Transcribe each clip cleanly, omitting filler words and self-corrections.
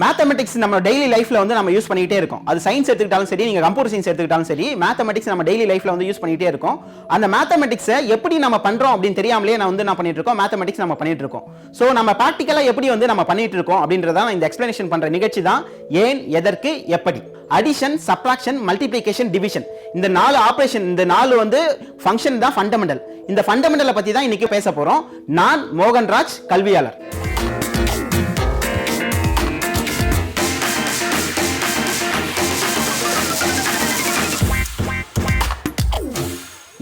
Mathematics நம்ம daily லைஃப்ல வந்து நம்ம யூஸ் பண்ணிட்டே இருக்கோம். அது சயின்ஸ் எடுத்துக்கிட்டாலும் சரி, நீங்க கம்ப்யூட்டர் சயின்ஸ் எடுத்துக்கிட்டாலும் சரி, மேத்தமெட்டிக்ஸ் நம்ம டெய்லி லைஃப்ல வந்து யூஸ் பண்ணிட்டே இருக்கோம். அந்த மேத்தமெட்டிக்ஸை எப்படி நம்ம பண்றோம் அப்படின்னு தெரியாமலே நான் வந்து என்ன பண்ணிட்டு இருக்கோம், மேத்தமெட்டிக்ஸ் நம்ம பண்ணிட்டு இருக்கோம். சோ நம்ம பிராக்டிகலா எப்படி வந்து நம்ம பண்ணிட்டு இருக்கோம் அப்படின்றத இந்த எக்ஸ்பிளனேஷன் பண்ற நிகழ்ச்சி தான் ஏன், எதற்கு, எப்படி. அடிஷன், சப்ட்ராக்ஷன், மல்டிப்ளிகேஷன், டிவிஷன், இந்த 4 ஆபரேஷன், இந்த 4 வந்து ஃபங்க்ஷன் தான் ஃபண்டமெண்டல். இந்த ஃபண்டமெண்டலை பத்தி தான் இன்னைக்கு பேச போறோம். நான் மோகன்ராஜ், கல்வியாளர்.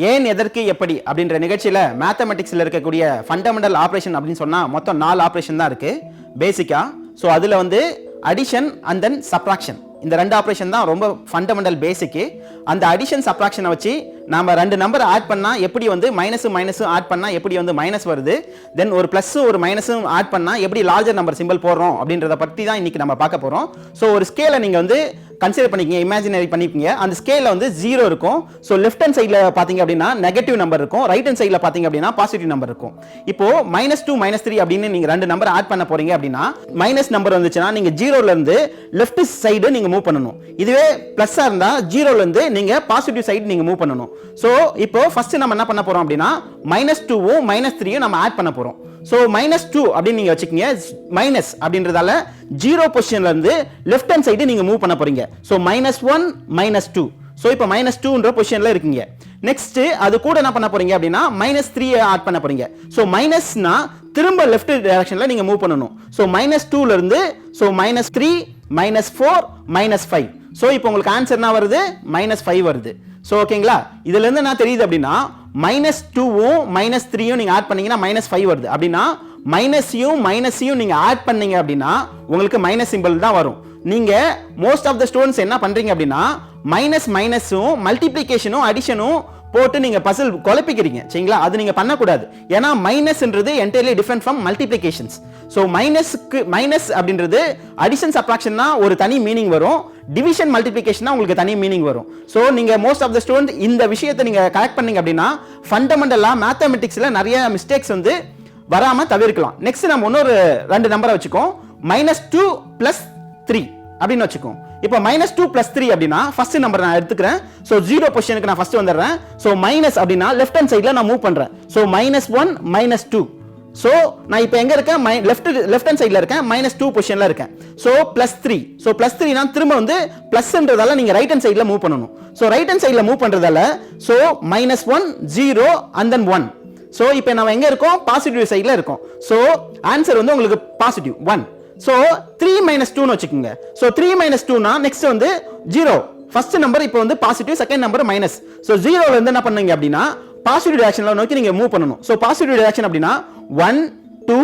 ஏன், எதற்கு, எப்படி அப்படின்ற நிகழ்ச்சியில மேத்தமெட்டிக்ஸ்ல இருக்கக்கூடிய ஃபண்டமெண்டல் ஆபரேஷன் அப்படின்னு சொன்னா மொத்தம் 4 ஆபரேஷன் தான் இருக்கு பேசிக்கா. சோ அதுல வந்து அடிஷன் அண்ட் தென் சப்ட்ராக்ஷன், இந்த 2 ஆபரேஷன் தான் ரொம்ப ஃபண்டமெண்டல் பேசிக். அந்த அடிஷன் சப்ட்ராக்ஷனை வச்சு நாம 2 நம்பர் ஆட் பண்ணா எப்படி வந்து மைனஸும் ஆட் பண்ணா எப்படி வந்து மைனஸ் வருது, தென் ஒரு பிளஸும் ஒரு மைனஸும் ஆட் பண்ணா எப்படி லார்ஜர் நம்பர் சிம்பிள் போடுறோம் அப்படின்றத பத்தி தான் இன்னைக்கு நம்ம பார்க்க போறோம். ஸோ ஒரு ஸ்கேலை நீங்க வந்து கன்சிடர் பண்ணிக்கங்க, இமேஜினரி பண்ணிக்கங்க. அந்த ஸ்கேல்ல வந்து 0 இருக்கும். ஸோ லெஃப்ட் ஹேண்ட் சைட்ல பாத்தீங்க அப்படின்னா நெகட்டிவ் நம்பர் இருக்கும், ரைட் ஹேண்ட் சைட்ல பாத்தீங்க அப்படின்னா பாசிட்டிவ் நம்பர் இருக்கும். இப்போ -2 -3 அப்படின்னு நீங்க 2 நம்பர் ஆட் பண்ண போறீங்க அப்படின்னா மைனஸ் நம்பர் வந்துச்சுன்னா நீங்க 0ல இருந்து லெஃப்ட் சைடு நீங்க மூவ் பண்ணணும். இதுவே பிளஸ்ஸா இருந்தா 0ல இருந்து நீங்க பாசிட்டிவ் சைடு நீங்க மூவ் பண்ணணும். சோ இப்போ ஃபர்ஸ்ட் நம்ம என்ன பண்ண போறோம் அப்படின்னா -2வும் -3யும் நம்ம ஆட் பண்ண போறோம். சோ -2 அப்படின்னு நீங்க வச்சுக்கீங்க. மைனஸ் அப்படின்றதால 0 பொசிஷன்ல இருந்து லெஃப்ட் ஹேண்ட் சைடு நீங்க மூவ் பண்ண போறீங்க. சோ -1 -2. சோ இப்போ -2ன்ற பொசிஷன்ல இருக்கீங்க. நெக்ஸ்ட் அது கூட என்ன பண்ண போறீங்க அப்படின்னா -3 ஆட் பண்ண போறீங்க. சோ மைனஸ்னா திரும்ப லெஃப்ட் டைரக்ஷன்ல நீங்க மூவ் பண்ணணும். சோ -2ல இருந்து சோ -3 -4 -5. சோ இப்போ உங்களுக்கு ஆன்சர் என்ன வருது, -5 வருது. சோ ஓகேங்களா, இதுல இருந்து என்ன தெரியுது அப்படின்னா -2வும் -3யும் நீங்க ஆட் பண்ணீங்கன்னா -5 வருது. அப்படின்னா மைனஸையும் நீங்க ஆட் பண்ணீங்க அப்படின்னா உங்களுக்கு மைனஸ் சிம்பிள் தான் வரும். நீங்க மோஸ்ட் ஆஃப் த ஸ்டூடெண்ட்ஸ் என்ன பண்றீங்க அப்படின்னா மைனஸும் மல்டிப்ளிகேஷனும் அடிஷனும் போட்டு நீங்க பசில் குழப்பிக்கிறீங்க. சரிங்களா, அது நீங்க பண்ணக்கூடாது. ஏன்னா மைனஸ்ன்றது entirely different from multiplications. So minus அப்படின்றது அடிஷன் சப்ட்ராக்ஷன்னா ஒரு தனி மீனிங் வரும், டிவிஷன் மல்டிப்ளிகேஷனா உங்களுக்கு தனி மீனிங் வரும். ஸோ நீங்க மோஸ்ட் ஆஃப் த ஸ்டூடெண்ட் இந்த விஷயத்தை நீங்க கரெக்ட் பண்ணீங்க அப்படின்னா ஃபண்டமெண்டலா மேத்தமெட்டிக்ஸ்ல நிறைய மிஸ்டேக்ஸ் வந்து வராம தவிர்க்கலாம். நெக்ஸ்ட் நம்ம இன்னொரு 2 நம்பரை வச்சுக்கோம். -2 + 3 அப்படின்னு வச்சுக்கோம். இப்போ -2 + 3 அப்படின்னா ஃபர்ஸ்ட் நம்பர் நான் எடுத்துக்கிறேன். சோ 0 பொசிஷனுக்கு நான் ஃபர்ஸ்ட் வந்துடுறேன். சோ மைனஸ் அப்படின்னா லெஃப்ட் ஹேண்ட் சைடுல நான் மூவ் பண்றேன். சோ -1 -2. சோ நான் இப்போ எங்க இருக்கேன், லெஃப்ட் ஹேண்ட் சைடுல இருக்கேன், -2 பொசிஷன்ல இருக்கேன். சோ +3. சோ +3 நான் திரும்ப வந்து பிளஸ்ன்றதால நீங்க ரைட் ஹேண்ட் சைடுல மூவ் பண்ணணும். சோ ரைட் ஹேண்ட் சைடுல மூவ் பண்றதால சோ -1 0 and then 1. சோ இப்போ நாம எங்க இருக்கோம், பாசிட்டிவ் சைடுல இருக்கோம். சோ ஆன்சர் வந்து உங்களுக்கு பாசிட்டிவ் 1. சோ 3 - 2 னு வச்சுக்கோங்க. சோ 3 - 2 னா நெக்ஸ்ட் வந்து 0. ஃபர்ஸ்ட் நம்பர் இப்போ வந்து positive, second number minus. So 0ல இருந்து என்ன பண்ணுவீங்க அப்படின்னா பாசிட்டிவ் டைரக்ஷன்ல நோக்கி நீங்க மூவ் பண்ணணும். சோ பாசிட்டிவ் டைரக்ஷன் அப்படின்னா 1 2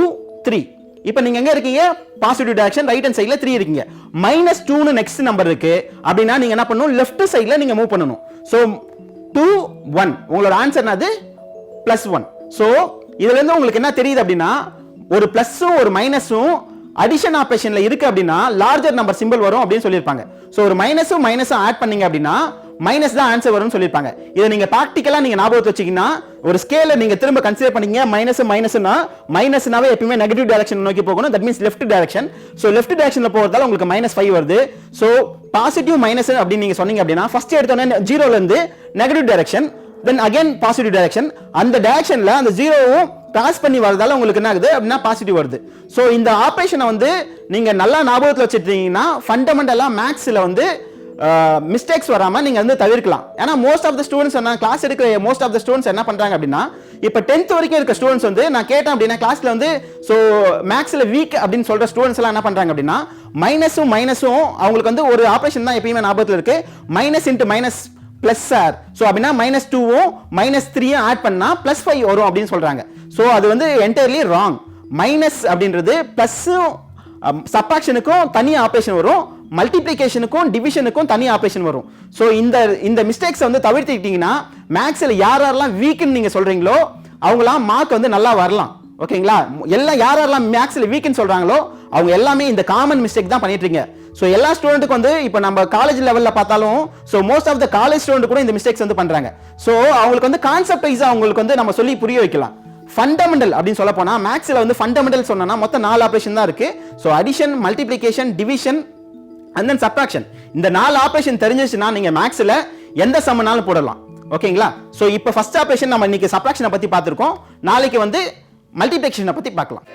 3. இப்போ நீங்க எங்க இருக்கீங்க, பாசிட்டிவ் டைரக்ஷன், ரைட் ஹேண்ட் சைடுல 3 இருக்கீங்க. -2 னு நெக்ஸ்ட் நம்பர் இருக்கு அப்படின்னா நீங்க என்ன பண்ணணும், லெஃப்ட் சைடுல நீங்க மூவ் பண்ணணும். சோ 2 1. உங்களோட ஆன்சர் என்னது, +1. சோ இதுல இருந்து உங்களுக்கு என்ன தெரியுது அப்படின்னா ஒரு பிளஸும் ஒரு மைனஸும் அடிஷன் ஆபரேஷன்ல இருக்கு அப்படின்னா லார்ஜர் நம்பர் சிம்பிள் வரும் அப்படின்னு சொல்லிருப்பாங்க. சோ ஒரு மைனஸும் ஆட் பண்ணீங்க அப்படின்னா மைனஸ் தான் ஆன்சர் வரும்னு சொல்லிருப்பாங்க. இதை நீங்க பிராக்டிகலா நீங்க ஞாபகத்தை வச்சீங்கன்னா ஒரு ஸ்கேலை நீங்க திரும்ப கன்சிடர் பண்ணீங்க, மைனஸ்னாவே எப்பவுமே நெகட்டிவ் டைரக்ஷன் நோக்கி போகணும். That means left direction. So left டைரக்ஷன்ல போறதால உங்களுக்கு -5 வருது. சோ பாசிட்டிவ் மைனஸ் அப்படின்னு நீங்க சொன்னீங்க அப்படின்னா ஃபர்ஸ்ட் எடுத்தோன்னே 0ல இருந்து negative direction, then again positive direction. அந்த டைரக்ஷன்ல அந்த 0வும் கிராஸ் பண்ணி வரதால உங்களுக்கு என்ன ஆகுது அப்படின்னா பாசிட்டிவ் வருது. சோ இந்த ஆபரேஷனை வந்து நீங்க நல்லா ஞாபகத்துல வச்சிட்டீங்கன்னா ஃபண்டமெண்டலா மேத்ஸ்ல வந்து மிஸ்டேக்ஸ் வராம நீங்க வந்து தவிர்க்கலாம். ஏன்னா மோஸ்ட் ஆஃப் த ஸ்டூடெண்ட்ஸ் என்ன கிளாஸ் எடுக்கிற மோஸ்ட் ஆஃப் த ஸ்டூடெண்ட்ஸ் என்ன பண்றாங்க அப்படின்னா இப்போ 10th வரைக்கும் இருக்க ஸ்டூடெண்ட்ஸ் வந்து நான் கேட்டேன் அப்படின்னா கிளாஸ்ல வந்து சோ மேத்ஸ்ல வீக் அப்படின்னு சொல்ற ஸ்டூடெண்ட்ஸ் எல்லாம் என்ன பண்றாங்க அப்படின்னா மைனஸும் அவங்களுக்கு வந்து ஒரு ஆபரேஷன் தான் எப்பயுமே ஞாபகத்துல இருக்கு, -× பிளஸ் சார். சோ அப்படின்னா -2வும் -3யும் ஆட் பண்ணா +5 வரும் அப்படின்னு சொல்றாங்க. சோ அது வந்து என்டையர்லி ராங். மைனஸ் அப்படின்றது பிளஸும் சப்ட்ராக்ஷனுக்கும் தனி ஆபரேஷன் வரும், மல்டிப்ளிகேஷனுக்கும் டிவிஷனுக்கும் தனி ஆபரேஷன் வரும். சோ இந்த மிஸ்டேக்ஸ் வந்து தவிர்த்துக்கிட்டீங்கன்னா மேத்ஸ்ல யாரெல்லாம் வீக்னு நீங்க சொல்றீங்களோ அவங்களாம் மார்க் வந்து நல்லா வரலாம். ஓகேங்களா, எல்லாம் யாரெல்லாம் மேத்ஸ்ல வீக்னு சொல்றாங்களோ அவங்க எல்லாமே இந்த காமன் மிஸ்டேக் தான் பண்ணிட்டு இருக்கீங்க. சோ எல்லா ஸ்டூடெண்ட்டுக்கு வந்து இப்போ நம்ம காலேஜ் லெவல்ல பார்த்தாலும் so most of the college student கூட இந்த மிஸ்டேக்ஸ் வந்து பண்றாங்க. சோ அவங்களுக்கு வந்து கான்செப்ட் வைஸா அவங்களுக்கு வந்து நம்ம சொல்லி புரிய வைக்கலாம். ஃபண்டமெண்டல் அப்படின்னு சொல்ல போனா மேக்ஸ்ல வந்து ஃபண்டமெண்டல் சொன்னா மொத்தம் 4 ஆபரேஷன் தான் இருக்கு. So addition, multiplication, division and then subtraction. இந்த 4 ஆபரேஷன் தெரிஞ்சிச்சுன்னா நீங்க மேக்ஸ்ல எந்த சம்மனாலும் போடலாம். ஓகேங்களா? ஸோ இப்போ ஃபர்ஸ்ட் ஆபரேஷன் நம்ம இன்னைக்கு சப்ட்ராக்ஷனை பத்தி பார்த்திருக்கோம். நாளைக்கு வந்து மல்டிப்ளிகேஷனை பத்தி பார்க்கலாம்.